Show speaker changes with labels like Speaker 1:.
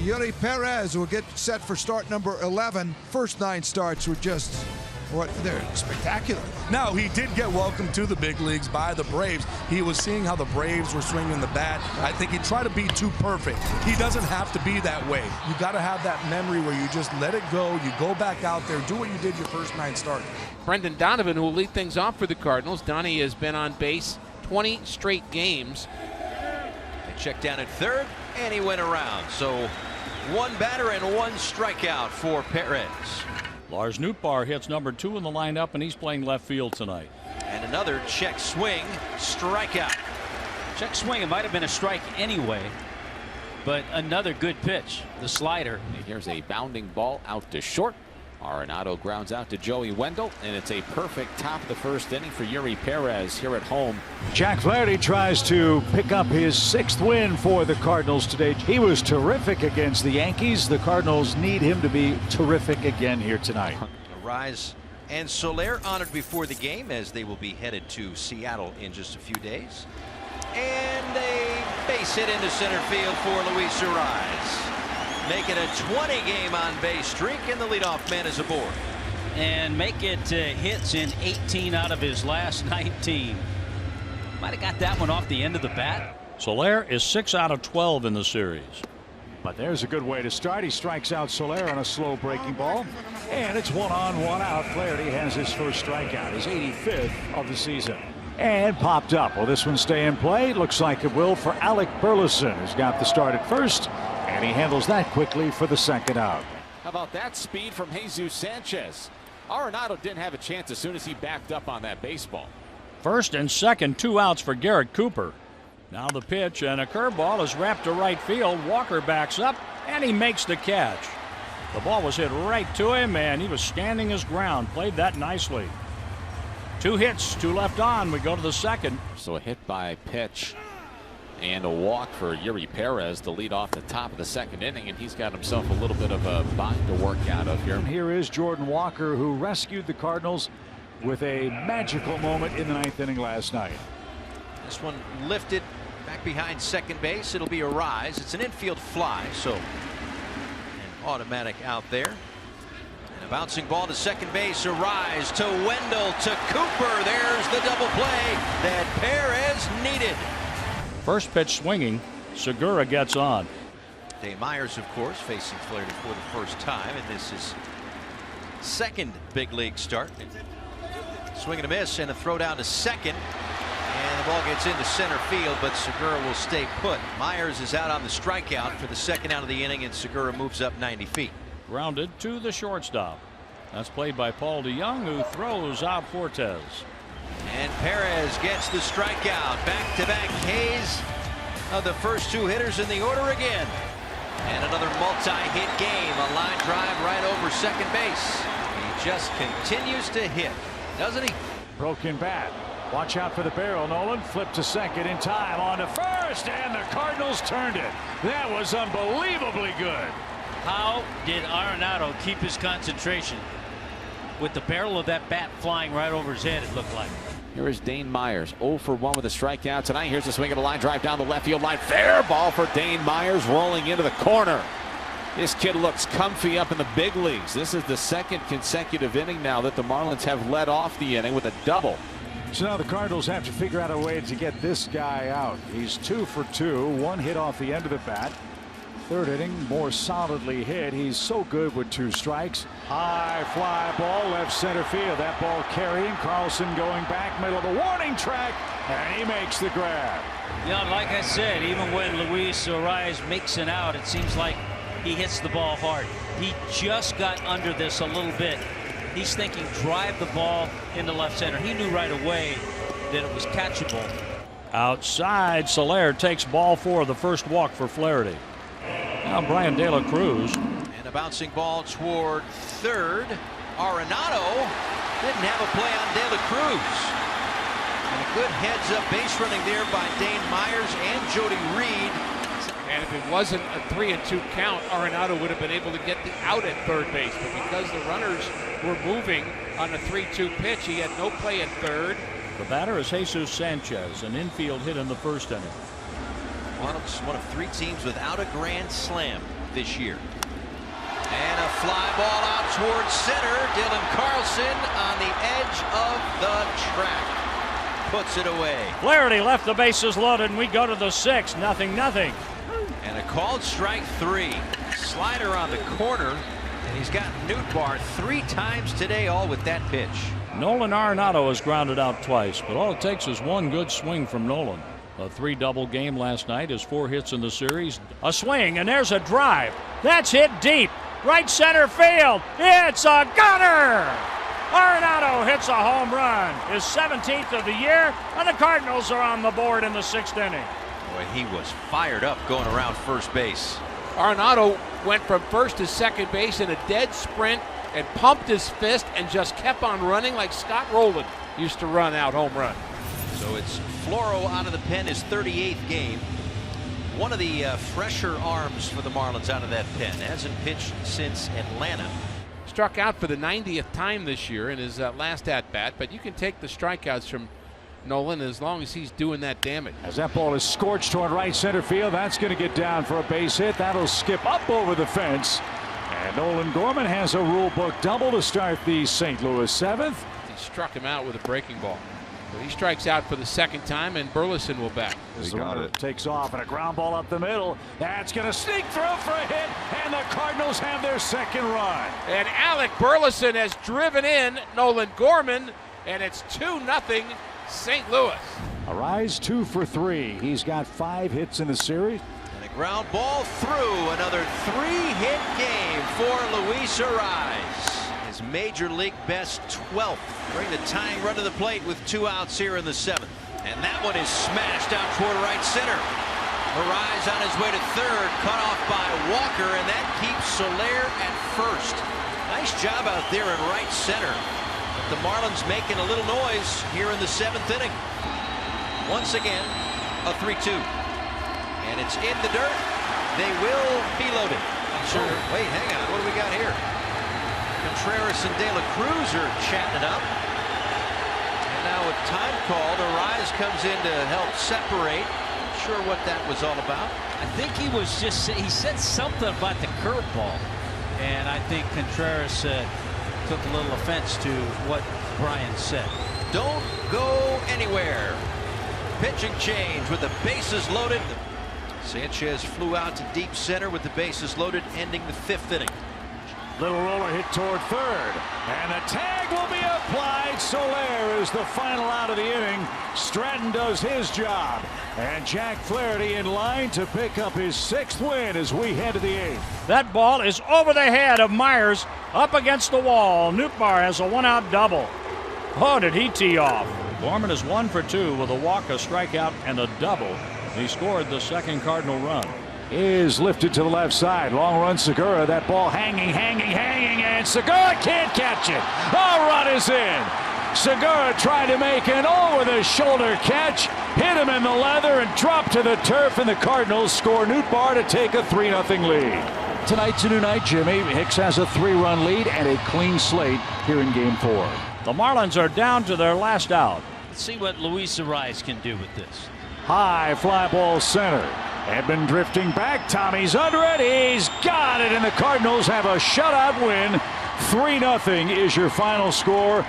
Speaker 1: Yuri Perez will get set for start number 11. First 9 starts were just, they're spectacular.
Speaker 2: Now, he did get welcomed to the big leagues by the Braves. He was seeing how the Braves were swinging the bat. I think he tried to be too perfect. He doesn't have to be that way. You got to have that memory where you just let it go. You go back out there, do what you did your first 9 starts.
Speaker 3: Brendan Donovan, who will lead things off for the Cardinals. Donnie has been on base 20 straight games.
Speaker 4: They check down at third, and he went around. So 1 batter and 1 strikeout for Perez.
Speaker 5: Lars Nootbaar hits number 2 in the lineup, and he's playing left field tonight.
Speaker 4: And another check swing, strikeout.
Speaker 6: Check swing, it might have been a strike anyway, but another good pitch, the slider.
Speaker 3: Here's a bounding ball out to short. Arenado grounds out to Joey Wendell, and it's a perfect top of the first inning for Yuri Perez here at home.
Speaker 7: Jack Flaherty tries to pick up his 6th win for the Cardinals today. He was terrific against the Yankees. The Cardinals need him to be terrific again here tonight.
Speaker 4: Arise and Soler honored before the game, as they will be headed to Seattle in just a few days. And a base hit into center field for Luis Arise. Make it a 20-game on-base streak, and the leadoff man is aboard.
Speaker 6: And make it hits in 18 out of his last 19. Might have got that one off the end of the bat.
Speaker 5: Soler is 6 out of 12 in the series.
Speaker 7: But there's a good way to start. He strikes out Soler on a slow breaking ball. And it's 1 on, 1 out. Flaherty has his first strikeout, his 85th of the season. And popped up. Will this one stay in play? Looks like it will for Alec Burleson, who's got the start at first. And he handles that quickly for the 2nd out.
Speaker 3: How about that speed from Jesus Sanchez? Arenado didn't have a chance as soon as he backed up on that baseball.
Speaker 5: First and second, 2 outs for Garrett Cooper. Now the pitch, and a curveball is wrapped to right field. Walker backs up, and he makes the catch. The ball was hit right to him, and he was standing his ground. Played that nicely. 2 hits, 2 left on. We go to the 2nd.
Speaker 3: So a hit by pitch and a walk for Yuri Perez to lead off the top of the 2nd inning, and he's got himself a little bit of a bind to work out of here.
Speaker 7: And here is Jordan Walker, who rescued the Cardinals with a magical moment in the 9th inning last night.
Speaker 4: This one lifted back behind second base. It'll be a rise. It's an infield fly, so an automatic out there. And a bouncing ball to second base. A rise to Wendell, to Cooper. There's the double play that Perez needed.
Speaker 5: First pitch swinging. Segura gets on.
Speaker 4: Dane Myers, of course, facing Flaherty for the first time, and this is 2nd big league start. Swing and a miss, and a throw down to second, and the ball gets into center field, but Segura will stay put. Myers is out on the strikeout for the 2nd out of the inning, and Segura moves up 90 feet.
Speaker 5: Grounded to the shortstop. That's played by Paul DeYoung, who throws out Fortes.
Speaker 4: And Perez gets the strikeout. Back-to-back Ks of the first 2 hitters in the order again. And another multi-hit game. A line drive right over second base. He just continues to hit, doesn't he?
Speaker 7: Broken bat. Watch out for the barrel, Nolan. Flip to second in time, on to first, and the Cardinals turned it. That was unbelievably good.
Speaker 6: How did Arenado keep his concentration with the barrel of that bat flying right over his head, it looked like?
Speaker 3: Here is Dane Myers, 0 for 1 with a strikeout tonight. Here's a swing of a line drive down the left field line. Fair ball for Dane Myers, rolling into the corner. This kid looks comfy up in the big leagues. This is the 2nd consecutive inning now that the Marlins have led off the inning with a double.
Speaker 7: So now the Cardinals have to figure out a way to get this guy out. He's 2 for 2, 1 hit off the end of the bat. 3rd inning, more solidly hit. He's so good with 2 strikes. High fly ball, left center field. That ball carrying. Carlson going back, middle of the warning track, and he makes the grab.
Speaker 6: Yeah, like I said, even when Luis Arise makes an out, it seems like he hits the ball hard. He just got under this a little bit. He's thinking drive the ball into left center. He knew right away that it was catchable.
Speaker 5: Outside, Soler takes ball 4, the first walk for Flaherty. Now Brian De La Cruz.
Speaker 4: And a bouncing ball toward third. Arenado didn't have a play on De La Cruz. And a good heads-up base running there by Dane Myers and Jody Reed.
Speaker 8: And if it wasn't a 3-2 count, Arenado would have been able to get the out at third base. But because the runners were moving on a 3-2 pitch, he had no play at third.
Speaker 5: The batter is Jesus Sanchez, an infield hit in the 1st inning.
Speaker 4: One of 3 teams without a grand slam this year. And a fly ball out towards center. Dylan Carlson on the edge of the track. Puts it away.
Speaker 5: Flaherty left the bases loaded, and we go to the 6th. 0-0.
Speaker 4: And a called strike 3. Slider on the corner, and he's got Nootbaar 3 times today, all with that pitch.
Speaker 5: Nolan Arenado has grounded out twice, but all it takes is one good swing from Nolan. A 3-double game last night, his 4 hits in the series. A swing, and there's a drive. That's hit deep. Right center field. It's a gunner! Arenado hits a home run, his 17th of the year, and the Cardinals are on the board in the 6th inning.
Speaker 4: Boy, he was fired up going around first base.
Speaker 8: Arenado went from first to second base in a dead sprint and pumped his fist and just kept on running like Scott Rowland used to run out home run.
Speaker 4: So it's Floro out of the pen, his 38th game. One of the fresher arms for the Marlins out of that pen. Hasn't pitched since Atlanta.
Speaker 8: Struck out for the 90th time this year in his last at-bat, but you can take the strikeouts from Nolan as long as he's doing that damage.
Speaker 7: As that ball is scorched toward right center field, that's going to get down for a base hit. That'll skip up over the fence. And Nolan Gorman has a rule book double to start the St. Louis 7th.
Speaker 8: He struck him out with a breaking ball. So he strikes out for the 2nd time, and Burleson will bat.
Speaker 7: As the runner takes off and a ground ball up the middle. That's going to sneak through for a hit, and the Cardinals have their 2nd run.
Speaker 8: And Alec Burleson has driven in Nolan Gorman, and it's 2-0 St. Louis.
Speaker 7: Arise 2 for 3. He's got 5 hits in the series.
Speaker 4: And a ground ball through. Another 3-hit game for Luis Arise. His major league best 12th. Bring the tying run to the plate with 2 outs here in the 7th. And that one is smashed out toward right center. Arise on his way to 3rd, cut off by Walker, and that keeps Soler at 1st. Nice job out there in right center. But the Marlins making a little noise here in the 7th inning. Once again, a 3-2. And it's in the dirt. They will be loaded. Sure. Oh, wait, hang on. What do we got here? Contreras and De La Cruz are chatting it up. And now with time called, Arise comes in to help separate. Not sure what that was all about.
Speaker 6: I think he was just, he said something about the curveball. And I think Contreras took a little offense to what Brian said.
Speaker 4: Don't go anywhere. Pitching change with the bases loaded. Sanchez flew out to deep center with the bases loaded, ending the 5th inning.
Speaker 7: Little roller hit toward 3rd, and the tag will be applied. Soler is the final out of the inning. Stratton does his job, and Jack Flaherty in line to pick up his 6th win as we head to the 8th.
Speaker 5: That ball is over the head of Myers, up against the wall. Nootbaar has a 1-out double. Oh, did he tee off? Gorman is 1 for 2 with a walk, a strikeout, and a double. He scored the 2nd Cardinal run.
Speaker 7: Is lifted to the left side. Long run Segura. That ball hanging, and Segura can't catch it. A run is in. Segura tried to make an over-the-shoulder catch, hit him in the leather, and dropped to the turf, and the Cardinals score Nootbaar to take a 3-0 lead. Tonight's a new night, Jimmy. Hicks has a 3-run lead and a clean slate here in Game 4.
Speaker 5: The Marlins are down to their last out.
Speaker 6: Let's see what Luis Arise can do with this.
Speaker 7: High fly ball center. Edman drifting back. Tommy's under it. He's got it, and the Cardinals have a shutout win. 3-0 is your final score.